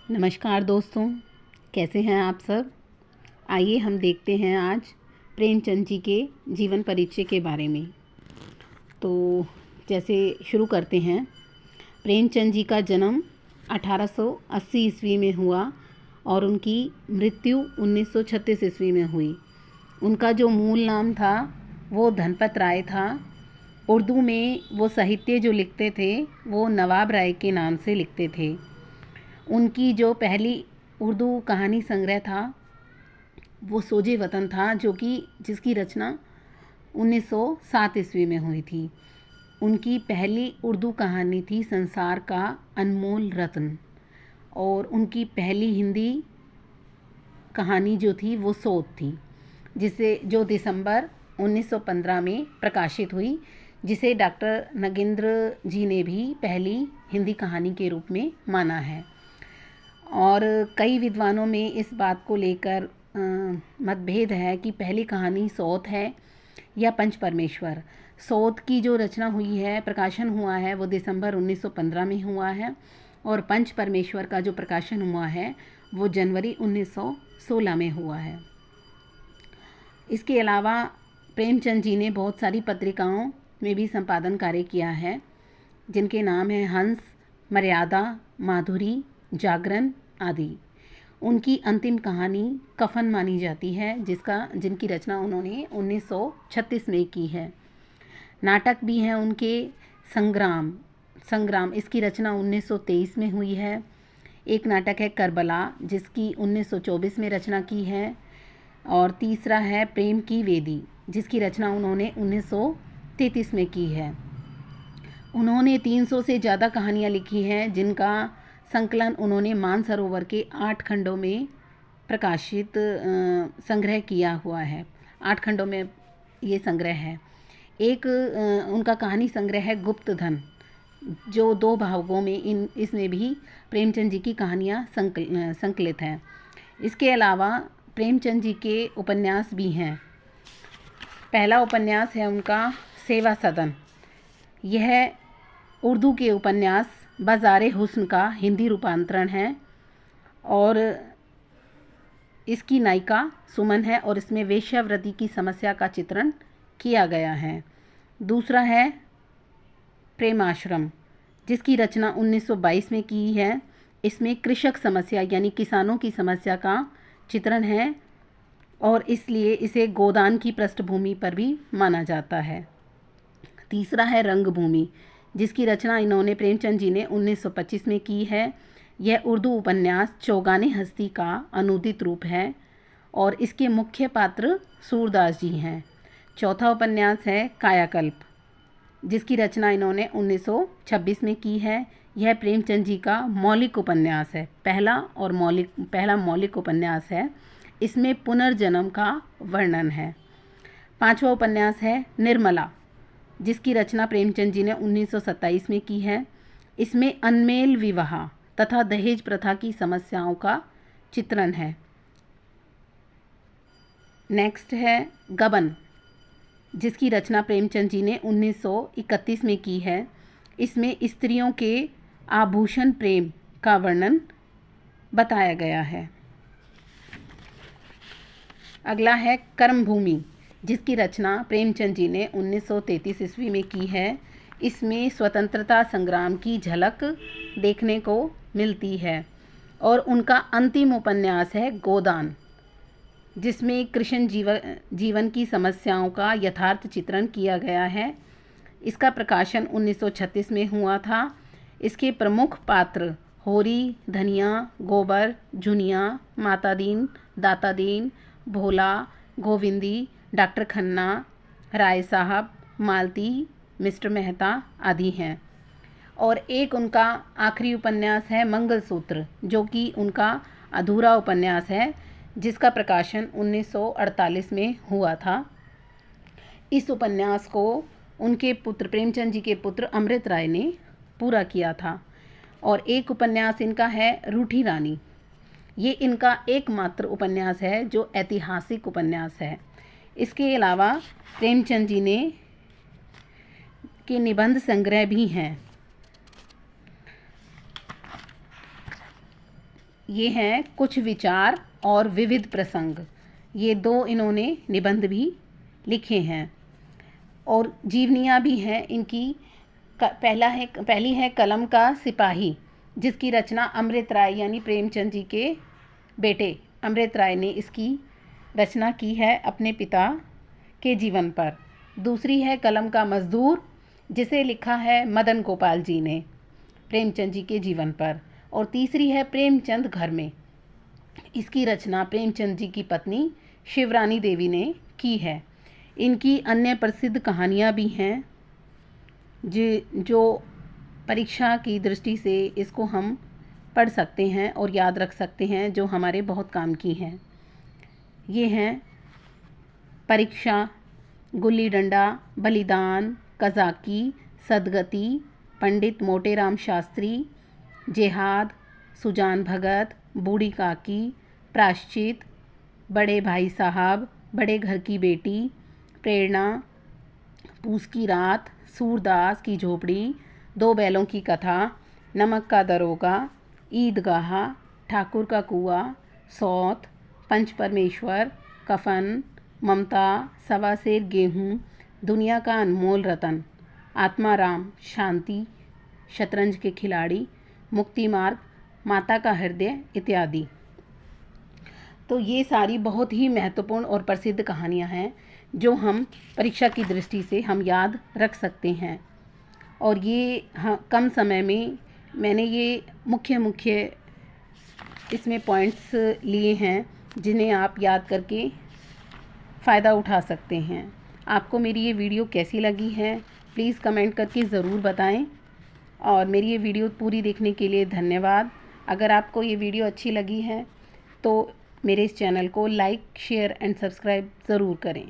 नमस्कार दोस्तों, कैसे हैं आप सब। आइए हम देखते हैं आज प्रेमचंद जी के जीवन परिचय के बारे में। तो जैसे शुरू करते हैं। प्रेमचंद जी का जन्म 1880 ईस्वी में हुआ और उनकी मृत्यु 1936 ईस्वी में हुई। उनका जो मूल नाम था वो धनपत राय था। उर्दू में वो साहित्य जो लिखते थे वो नवाब राय के नाम से लिखते थे। उनकी जो पहली उर्दू कहानी संग्रह था वो सोजे वतन था, जिसकी रचना 1907 ईस्वी में हुई थी। उनकी पहली उर्दू कहानी थी संसार का अनमोल रत्न, और उनकी पहली हिंदी कहानी जो थी वो सोत थी, जो दिसंबर 1915 में प्रकाशित हुई, जिसे डॉक्टर नगेंद्र जी ने भी पहली हिंदी कहानी के रूप में माना है। और कई विद्वानों में इस बात को लेकर मतभेद है कि पहली कहानी सोत है या पंच परमेश्वर। सोत की जो रचना हुई है, प्रकाशन हुआ है, वो दिसंबर 1915 में हुआ है, और पंच परमेश्वर का जो प्रकाशन हुआ है वो जनवरी 1916 में हुआ है। इसके अलावा प्रेमचंद जी ने बहुत सारी पत्रिकाओं में भी संपादन कार्य किया है, जिनके नाम हैं हंस, मर्यादा, माधुरी, जागरण आदि। उनकी अंतिम कहानी कफन मानी जाती है, जिनकी रचना उन्होंने 1936 में की है। नाटक भी हैं उनके, संग्राम इसकी रचना 1923 में हुई है। एक नाटक है करबला, जिसकी 1924 में रचना की है, और तीसरा है प्रेम की वेदी, जिसकी रचना उन्होंने 1933 में की है। उन्होंने 300 से ज़्यादा कहानियाँ लिखी हैं, जिनका संकलन उन्होंने मानसरोवर के 8 खंडों में प्रकाशित संग्रह किया हुआ है। 8 खंडों में ये संग्रह है। एक उनका कहानी संग्रह है गुप्त धन, जो 2 भागों में इसमें भी प्रेमचंद जी की कहानियाँ संकलित हैं। इसके अलावा प्रेमचंद जी के उपन्यास भी हैं। पहला उपन्यास है उनका सेवा सदन। यह उर्दू के उपन्यास बाज़ारे हुस्न का हिंदी रूपांतरण है, और इसकी नायिका सुमन है, और इसमें वेश्यावृत्ति की समस्या का चित्रण किया गया है। दूसरा है प्रेमाश्रम, जिसकी रचना 1922 में की है। इसमें कृषक समस्या यानी किसानों की समस्या का चित्रण है, और इसलिए इसे गोदान की पृष्ठभूमि पर भी माना जाता है। तीसरा है रंगभूमि, जिसकी रचना इन्होंने प्रेमचंद जी ने 1925 में की है। यह उर्दू उपन्यास चौगाने हस्ती का अनूदित रूप है, और इसके मुख्य पात्र सूरदास जी हैं। चौथा उपन्यास है कायाकल्प, जिसकी रचना इन्होंने 1926 में की है। यह प्रेमचंद जी का मौलिक उपन्यास है, पहला मौलिक उपन्यास है। इसमें पुनर्जन्म का वर्णन है। पांचवा उपन्यास है निर्मला, जिसकी रचना प्रेमचंद जी ने 1927 में की है। इसमें अनमेल विवाह तथा दहेज प्रथा की समस्याओं का चित्रण है। नेक्स्ट है गबन, जिसकी रचना प्रेमचंद जी ने 1931 में की है। इसमें स्त्रियों के आभूषण प्रेम का वर्णन बताया गया है। अगला है कर्मभूमि, जिसकी रचना प्रेमचंद जी ने 1933 ईस्वी में की है। इसमें स्वतंत्रता संग्राम की झलक देखने को मिलती है, और उनका अंतिम उपन्यास है गोदान, जिसमें कृष्ण जीवन की समस्याओं का यथार्थ चित्रण किया गया है। इसका प्रकाशन 1936 में हुआ था। इसके प्रमुख पात्र होरी, धनिया, गोबर, झुनिया, मातादीन, दातादीन, भोला, गोविंदी, डॉक्टर खन्ना, राय साहब, मालती, मिस्टर मेहता आदि हैं। और एक उनका आखिरी उपन्यास है मंगलसूत्र, जो कि उनका अधूरा उपन्यास है, जिसका प्रकाशन 1948 में हुआ था। इस उपन्यास को उनके पुत्र प्रेमचंद जी के पुत्र अमृत राय ने पूरा किया था। और एक उपन्यास इनका है रूठी रानी। ये इनका एकमात्र उपन्यास है जो ऐतिहासिक उपन्यास है। इसके अलावा प्रेमचंद जी ने के निबंध संग्रह भी हैं। ये हैं कुछ विचार और विविध प्रसंग। ये 2 इन्होंने निबंध भी लिखे हैं और जीवनियाँ भी हैं इनकी। पहली है कलम का सिपाही, जिसकी रचना अमृत राय यानी प्रेमचंद जी के बेटे अमृत राय ने इसकी रचना की है अपने पिता के जीवन पर। दूसरी है कलम का मजदूर, जिसे लिखा है मदन गोपाल जी ने प्रेमचंद जी के जीवन पर। और तीसरी है प्रेमचंद घर में, इसकी रचना प्रेमचंद जी की पत्नी शिवरानी देवी ने की है। इनकी अन्य प्रसिद्ध कहानियाँ भी हैं जो परीक्षा की दृष्टि से इसको हम पढ़ सकते हैं और याद रख सकते हैं, जो हमारे बहुत काम की हैं। ये हैं परीक्षा, गुल्ली डंडा, बलिदान, कज़ाकी, सदगति, पंडित मोटेराम शास्त्री, जेहाद, सुजान भगत, बूढ़ी काकी, प्रायश्चित, बड़े भाई साहब, बड़े घर की बेटी, प्रेरणा, पूस की रात, सूरदास की झोपड़ी, 2 बैलों की कथा, नमक का दरोगा, ईदगाह, ठाकुर का कुआं, सौत, पंच परमेश्वर, कफन, ममता, सवा सेर गेहूँ, दुनिया का अनमोल रतन, आत्माराम, शांति, शतरंज के खिलाड़ी, मुक्ति मार्ग, माता का हृदय इत्यादि। तो ये सारी बहुत ही महत्वपूर्ण और प्रसिद्ध कहानियाँ हैं जो हम परीक्षा की दृष्टि से हम याद रख सकते हैं। और ये कम समय में मैंने ये मुख्य इसमें पॉइंट्स लिए हैं जिन्हें आप याद करके फ़ायदा उठा सकते हैं। आपको मेरी ये वीडियो कैसी लगी है प्लीज़ कमेंट करके ज़रूर बताएं। और मेरी ये वीडियो पूरी देखने के लिए धन्यवाद। अगर आपको ये वीडियो अच्छी लगी है तो मेरे इस चैनल को लाइक, शेयर एंड सब्सक्राइब ज़रूर करें।